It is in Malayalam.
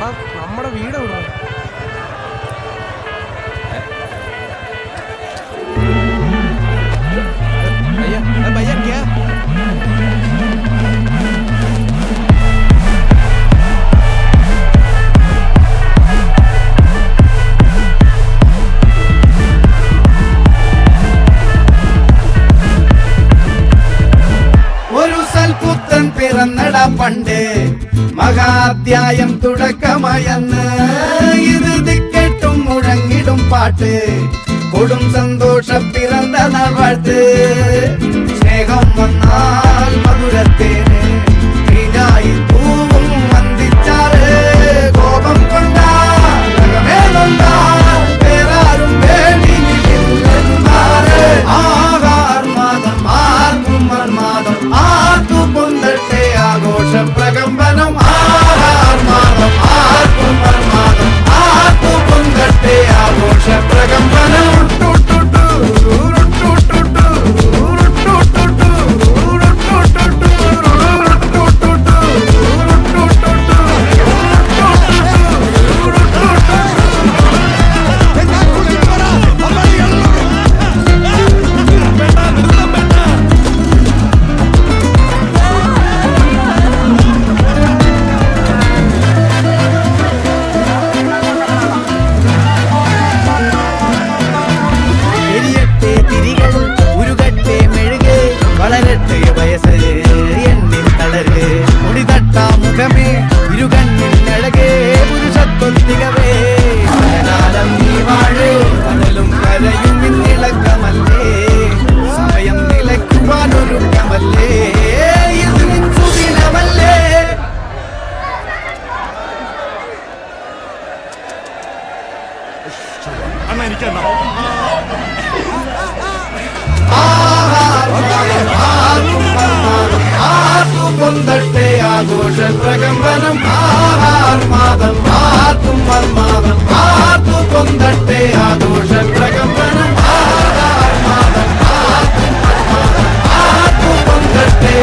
നമ്മുടെ വീട് എവിടെ? भैया क्या ഒരു സൽപുത്രൻ പിറന്നടാ പണ്ട് മഹാധ്യായം തുടക്കമയന്ന് ഇത് ദിക്കെട്ടും മുഴങ്ങിടും പാട്ട് കൊടും സന്തോഷ പിറന്ന നാൾവാഴ്ത്ത് സ്നേഹം വന്നാൽ മധുരത്തേന് തീനായി പൂവും വന്ദിച്ചാറ് കോപം കൊണ്ടാൽ പേരാരും വേണ്ടി ആഹാർമാദം ആർക്കും മർമാദം ആർക്കു പൊന്തട്ടെ ആഘോഷ പ്രകമ്പനം ആഹാർമാദം ആർക്കും മർമാദം ആർക്കു പൊന്തട്ടെ ആഘോഷ പ്രകമ്പനം പൊന്തട്ടെ ആഘോഷ പ്രകമ്പനം ആഹാർമാദം ആർക്കും മർമാദം ആർക്കു പൊന്തട്ടെ ആഘോഷ പ്രകമ്പനം ആഹാർമാദം ആർക്കും മർമാദം ആർക്കു പൊന്തട്ടെ